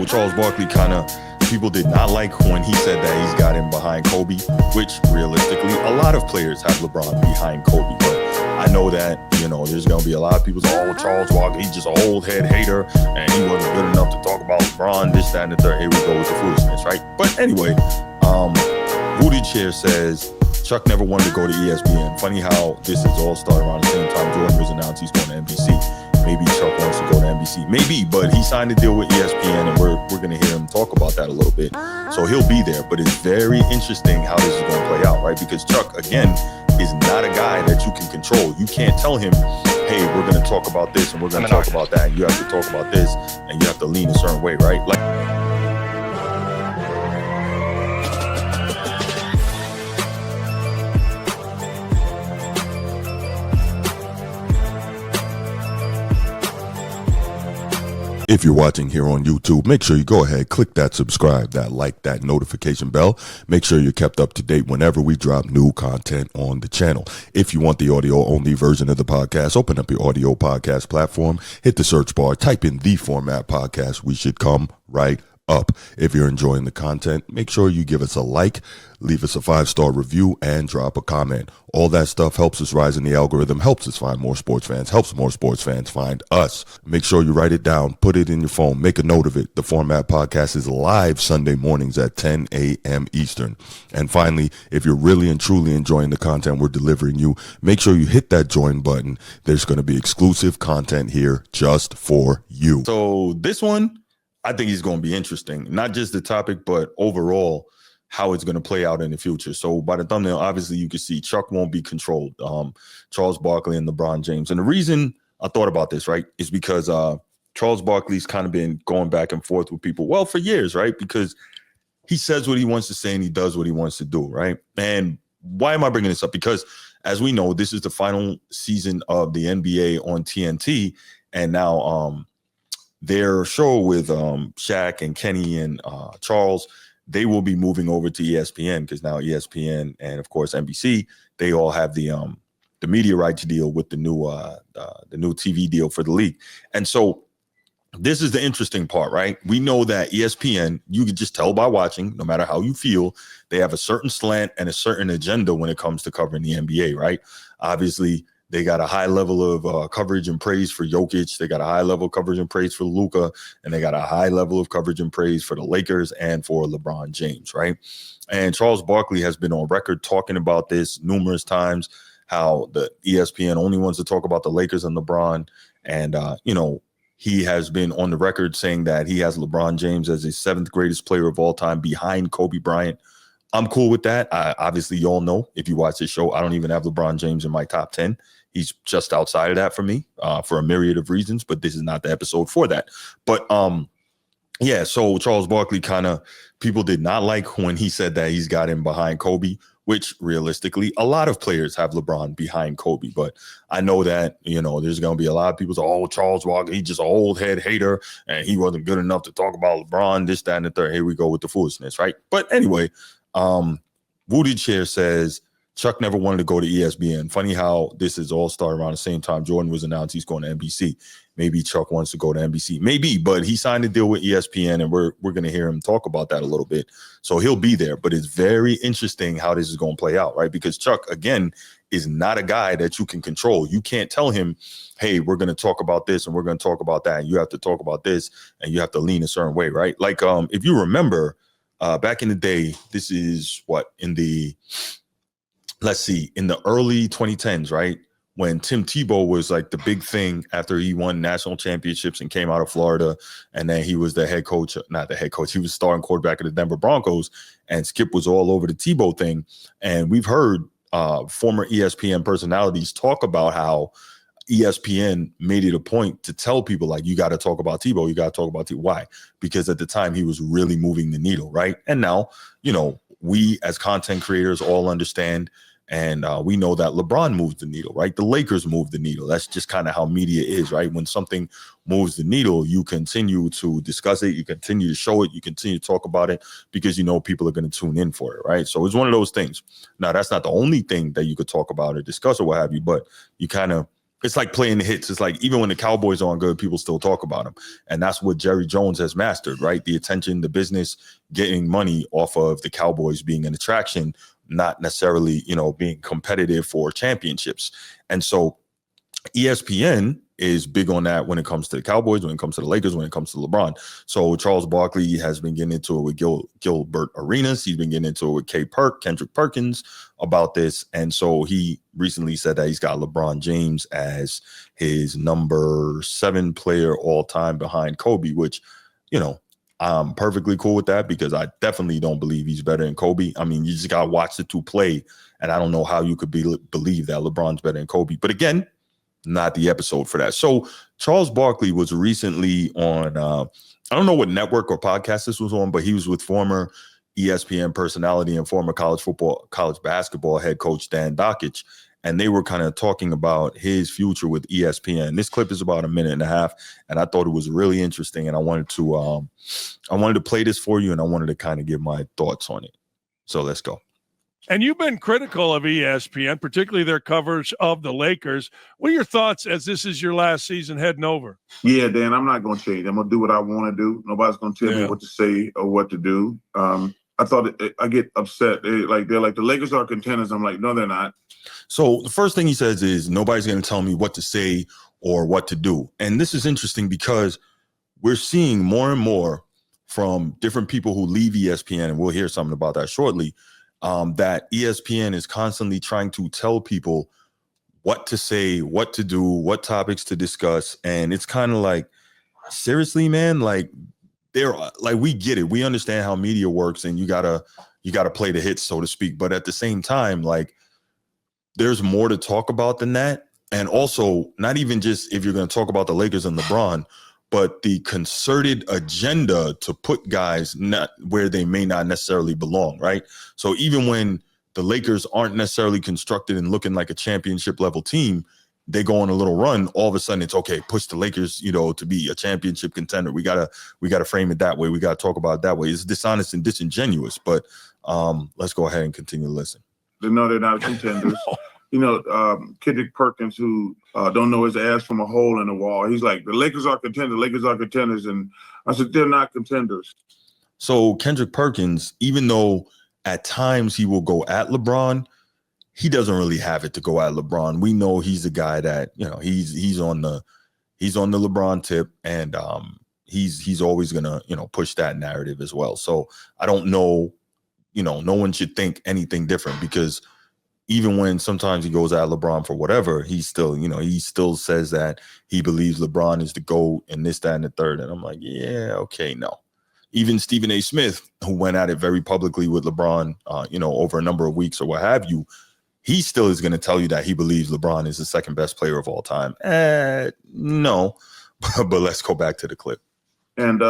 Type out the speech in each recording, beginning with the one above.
So Charles Barkley people did not like when he said that he's got him behind Kobe, which realistically, a lot of players have LeBron behind Kobe. But I know that, there's going to be a lot of people saying, oh, Charles Barkley, he's just an old head hater, and he wasn't good enough to talk about LeBron, this, that, and the third. Here we go with the foolishness, right? But anyway, Rudy Chair says, Chuck never wanted to go to ESPN. Funny how this is all started around the same time Jordan was announced he's going to NBC. Maybe Chuck wants to go to NBC. Maybe, but he signed a deal with ESPN, and we're going to hear him talk about that a little bit. So he'll be there. But it's very interesting how this is going to play out, right? Because Chuck, again, is not a guy that you can control. You can't tell him, hey, we're going to talk about this and we're going to talk about that. And you have to talk about this and you have to lean a certain way, right? If you're watching here on YouTube, make sure you go ahead, click that subscribe, that like, that notification bell. Make sure you're kept up to date whenever we drop new content on the channel. If you want the audio only version of the podcast, open up your audio podcast platform, hit the search bar, type in The Format Podcast. We should come right up. If you're enjoying the content, make sure you give us a like, leave us a 5-star review, and drop a comment. All that stuff helps us rise in the algorithm, helps us find more sports fans, helps more sports fans find us. Make sure you write it down, put it in your phone, make a note of it. The Format Podcast is live Sunday mornings at 10 a.m. Eastern. And finally, if you're really and truly enjoying the content we're delivering you, make sure you hit that join button. There's going to be exclusive content here just for you. So this one, I think is going to be interesting. Not just the topic, but overall how it's going to play out in the future. So by the thumbnail, obviously you can see Chuck won't be controlled. Charles Barkley and LeBron James. And the reason I thought about this, right, is because Charles Barkley's kind of been going back and forth with people, well, for years, right? Because he says what he wants to say and he does what he wants to do, right? And why am I bringing this up? Because as we know, this is the final season of the NBA on TNT. And now their show with Shaq and Kenny and Charles, they will be moving over to ESPN because now ESPN and of course NBC, they all have the media rights deal with the new TV deal for the league. And so this is the interesting part, right? We know that ESPN, you could just tell by watching, no matter how you feel, they have a certain slant and a certain agenda when it comes to covering the NBA, right? Obviously, they got a high level of coverage and praise for Jokic. They got a high level of coverage and praise for Luka. And they got a high level of coverage and praise for the Lakers and for LeBron James, right? And Charles Barkley has been on record talking about this numerous times, how the ESPN only wants to talk about the Lakers and LeBron. And, he has been on the record saying that he has LeBron James as his 7th greatest player of all time behind Kobe Bryant. I'm cool with that. Obviously, you all know, if you watch this show, I don't even have LeBron James in my top 10. He's just outside of that for me for a myriad of reasons, but this is not the episode for that. But yeah, so Charles Barkley people did not like when he said that he's got him behind Kobe, which realistically, a lot of players have LeBron behind Kobe. But I know that, there's going to be a lot of people say, oh, Charles Barkley, he's just an old head hater and he wasn't good enough to talk about LeBron, this, that, and the third. Here we go with the foolishness, right? But anyway, Woody Chair says, Chuck never wanted to go to ESPN. Funny how this is all started around the same time Jordan was announced he's going to NBC. Maybe Chuck wants to go to NBC. Maybe, but he signed a deal with ESPN, and we're going to hear him talk about that a little bit. So he'll be there. But it's very interesting how this is going to play out, right? Because Chuck, again, is not a guy that you can control. You can't tell him, hey, we're going to talk about this and we're going to talk about that. And you have to talk about this and you have to lean a certain way, right? Like if you remember back in the day, this is what, in the early 2010s, right? When Tim Tebow was like the big thing after he won national championships and came out of Florida. And then he was the head coach, not the head coach. He was starting quarterback of the Denver Broncos, and Skip was all over the Tebow thing. And we've heard former ESPN personalities talk about how ESPN made it a point to tell people, like, you got to talk about Tebow. You got to talk about Tebow. Why? Because at the time he was really moving the needle, right? And now, we as content creators all understand, and we know that LeBron moves the needle, right? The Lakers move the needle. That's just kind of how media is, right? When something moves the needle, you continue to discuss it, you continue to show it, you continue to talk about it, because people are going to tune in for it, right? So it's one of those things. Now, that's not the only thing that you could talk about or discuss or what have you, but you kind of it's like playing the hits. It's like even when the Cowboys aren't good, people still talk about them. And that's what Jerry Jones has mastered, right? The attention, the business, getting money off of the Cowboys being an attraction, not necessarily, being competitive for championships. And so ESPN is big on that when it comes to the Cowboys, when it comes to the Lakers, when it comes to LeBron. So Charles Barkley has been getting into it with Gilbert Arenas. He's been getting into it with Kendrick Perkins about this. And so he recently said that he's got LeBron James as his number 7 player all time behind Kobe, which, I'm perfectly cool with that because I definitely don't believe he's better than Kobe. I mean, you just got to watch the two play. And I don't know how you could believe that LeBron's better than Kobe. But again, not the episode for that. So Charles Barkley was recently on, I don't know what network or podcast this was on, but he was with former ESPN personality and former college basketball head coach Dan Dakich. And they were kind of talking about his future with ESPN. This clip is about a minute and a half, and I thought it was really interesting. And I wanted to play this for you, and I wanted to kind of give my thoughts on it. So let's go. And you've been critical of ESPN, particularly their coverage of the Lakers. What are your thoughts as this is your last season heading over? Yeah, Dan, I'm not going to change. I'm going to do what I want to do. Nobody's going to tell me what to say or what to do. I thought I get upset. They're like the Lakers are contenders. I'm like, no, they're not. So the first thing he says is nobody's going to tell me what to say or what to do. And this is interesting because we're seeing more and more from different people who leave ESPN, and we'll hear something about that shortly, that ESPN is constantly trying to tell people what to say, what to do, what topics to discuss. And it's kind of like, seriously, man, like we get it. We understand how media works and you gotta play the hits, so to speak. But at the same time, like there's more to talk about than that. And also not even just if you're going to talk about the Lakers and LeBron, but the concerted agenda to put guys not where they may not necessarily belong, right? So even when the Lakers aren't necessarily constructed and looking like a championship level team, they go on a little run, all of a sudden it's okay, push the Lakers, to be a championship contender. We gotta frame it that way. We gotta talk about it that way. It's dishonest and disingenuous, but let's go ahead and continue to listen. No, they're not contenders. Kendrick Perkins, who don't know his ass from a hole in the wall. He's like, the Lakers are contenders. And I said, they're not contenders. So Kendrick Perkins, even though at times he will go at LeBron, he doesn't really have it to go at LeBron. We know he's the guy that, he's on the LeBron tip, and he's always gonna, push that narrative as well. So I don't know, no one should think anything different, because even when sometimes he goes at LeBron for whatever, he still says that he believes LeBron is the GOAT and this, that, and the third. And I'm like, yeah, okay, no. Even Stephen A. Smith, who went at it very publicly with LeBron, over a number of weeks or what have you, he still is going to tell you that he believes LeBron is the second best player of all time. No, but let's go back to the clip. And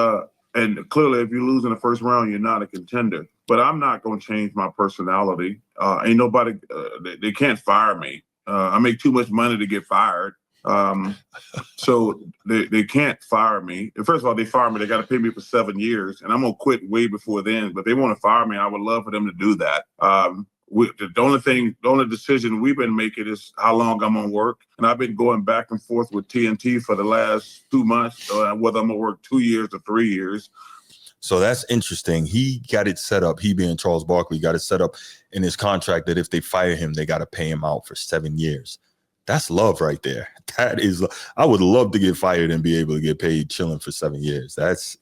clearly, if you lose in the first round, you're not a contender. But I'm not going to change my personality. Ain't nobody, they can't fire me. I make too much money to get fired. So they can't fire me. And first of all, they fire me. They got to pay me for 7 years, and I'm going to quit way before then. But they want to fire me. I would love for them to do that. The only decision we've been making is how long I'm going to work. And I've been going back and forth with TNT for the last 2 months, whether I'm going to work 2 years or 3 years. So that's interesting. He got it set up. He being Charles Barkley got it set up in his contract that if they fire him, they got to pay him out for 7 years. That's love right there. That is, I would love to get fired and be able to get paid chilling for 7 years. That's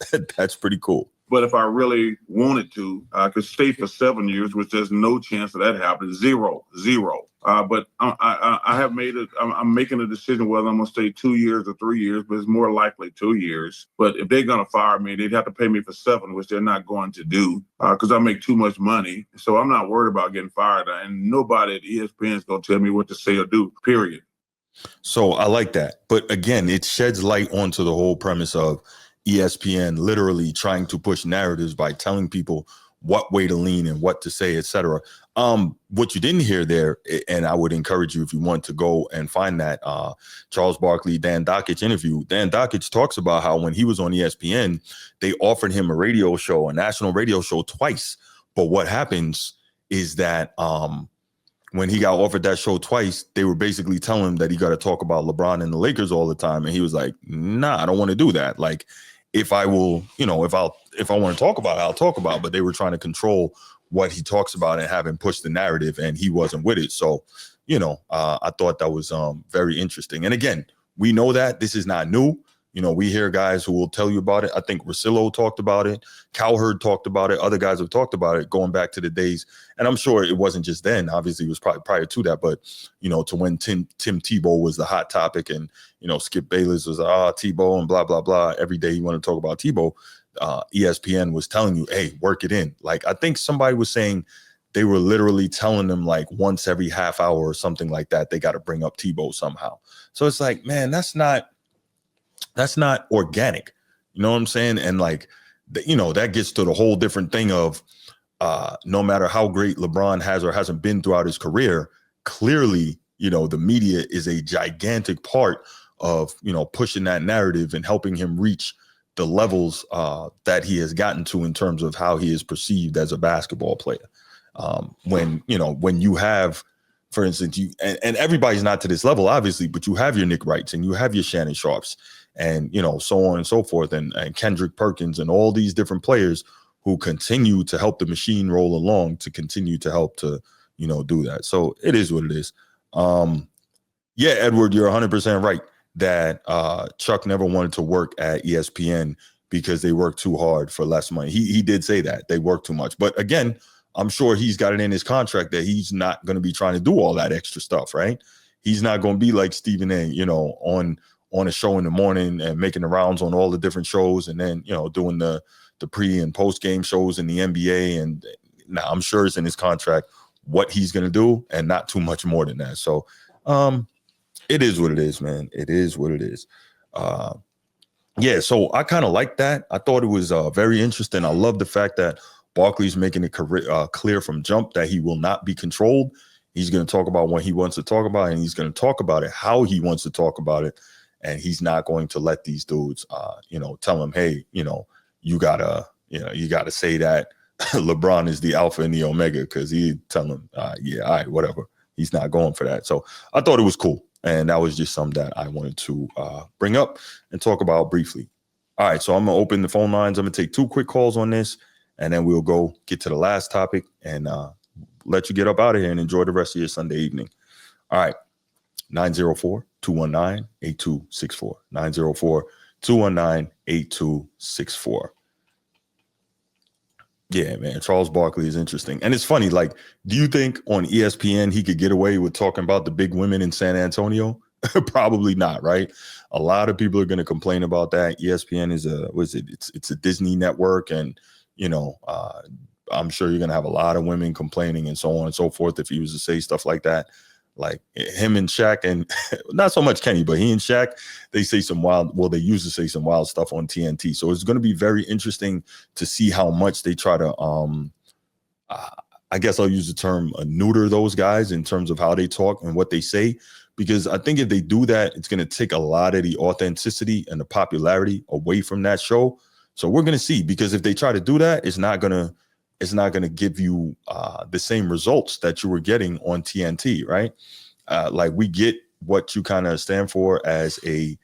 pretty cool. But if I really wanted to, I could stay for 7 years, which there's no chance of that happening. Zero. But I have made it. I'm making a decision whether I'm going to stay 2 years or 3 years, but it's more likely 2 years. But if they're going to fire me, they'd have to pay me for 7, which they're not going to do because I make too much money. So I'm not worried about getting fired. And nobody at ESPN is going to tell me what to say or do, period. So I like that. But again, it sheds light onto the whole premise of ESPN literally trying to push narratives by telling people what way to lean and what to say, etc. What you didn't hear there, and I would encourage you if you want to go and find that Charles Barkley, Dan Dakich interview. Dan Dakich talks about how when he was on ESPN, they offered him a national radio show twice. But what happens is that when he got offered that show twice, they were basically telling him that he got to talk about LeBron and the Lakers all the time. And he was like, nah, I don't want to do that. Like, if I will, if I want to talk about it, I'll talk about it. But they were trying to control what he talks about and have him push the narrative, and he wasn't with it. So, I thought that was very interesting. And again, we know that this is not new. We hear guys who will tell you about it. I think Russillo talked about it. Cowherd talked about it. Other guys have talked about it going back to the days. And I'm sure it wasn't just then. Obviously, it was probably prior to that. But, to when Tim Tebow was the hot topic, and, Skip Bayless was, Tebow and blah, blah, blah. Every day you want to talk about Tebow. ESPN was telling you, hey, work it in. Like, I think somebody was saying they were literally telling them like once every half hour or something like that, they got to bring up Tebow somehow. So it's like, man, that's not organic. You know what I'm saying? And like, that gets to the whole different thing of no matter how great LeBron has or hasn't been throughout his career, clearly, the media is a gigantic part of, pushing that narrative and helping him reach the levels that he has gotten to in terms of how he is perceived as a basketball player. When you have, for instance, and everybody's not to this level, obviously, but you have your Nick Wrights and you have your Shannon Sharps and, so on and so forth, and Kendrick Perkins and all these different players who continue to help the machine roll along to continue to help to, do that. So it is what it is. Yeah, Edward, you're 100% right that Chuck never wanted to work at ESPN because they work too hard for less money. He did say that they work too much. But again, I'm sure he's got it in his contract that he's not going to be trying to do all that extra stuff, right? He's not going to be like Stephen A, on a show in the morning and making the rounds on all the different shows and then, doing the pre and post game shows in the NBA. And now I'm sure it's in his contract what he's going to do and not too much more than that. So it is what it is, man. It is what it is. Yeah, so I kind of like that. I thought it was very interesting. I love the fact that Barkley's making it clear from jump that he will not be controlled. He's going to talk about what he wants to talk about, and he's going to talk about it how he wants to talk about it. And he's not going to let these dudes, tell him, hey, you gotta say that LeBron is the alpha and the omega, because he tell him, yeah, all right, whatever. He's not going for that. So I thought it was cool. And that was just something that I wanted to bring up and talk about briefly. All right, so I'm going to open the phone lines. I'm going to take 2 quick calls on this, and then we'll go get to the last topic and let you get up out of here and enjoy the rest of your Sunday evening. All right, 904-219-8264. 904-219-8264. Yeah, man, Charles Barkley is interesting. And it's funny, like, do you think on ESPN he could get away with talking about the big women in San Antonio? Probably not, right? A lot of people are going to complain about that. ESPN is it's a Disney network, and, I'm sure you're going to have a lot of women complaining and so on and so forth if he was to say stuff like that. Like him and Shaq, and not so much Kenny, but he and Shaq, they used to say some wild stuff on TNT. So it's going to be very interesting to see how much they try to, I guess I'll use the term neuter those guys in terms of how they talk and what they say, because I think if they do that, it's going to take a lot of the authenticity and the popularity away from that show. So we're going to see, because if they try to do that, it's not going to give you the same results that you were getting on TNT, right? Like, we get what you kind of stand for as a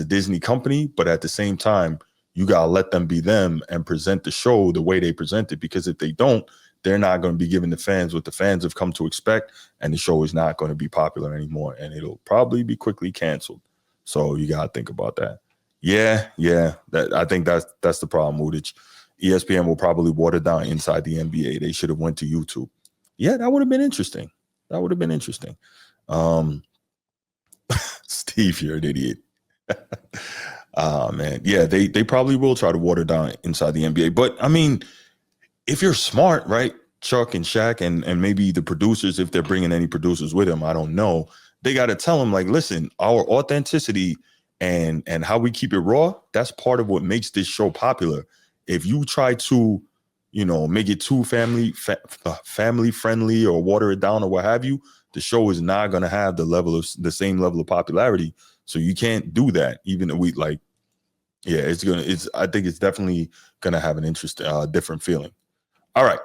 Disney company, but at the same time, you got to let them be them and present the show the way they present it, because if they don't, they're not going to be giving the fans what the fans have come to expect, and the show is not going to be popular anymore, and it'll probably be quickly canceled. So you got to think about that. Yeah, I think that's the problem, Udich. ESPN will probably water down Inside the NBA. They should have went to YouTube. Yeah, that would have been interesting. Steve, you're an idiot. Man. Yeah, they probably will try to water down Inside the NBA. But, I mean, if you're smart, right, Chuck and Shaq and maybe the producers, if they're bringing any producers with them, I don't know. They got to tell them, like, listen, our authenticity and how we keep it raw, that's part of what makes this show popular. If you try to, make it too family friendly or water it down or what have you, the show is not going to have the same level of popularity. So you can't do that. Even if I think it's definitely going to have an different feeling. All right.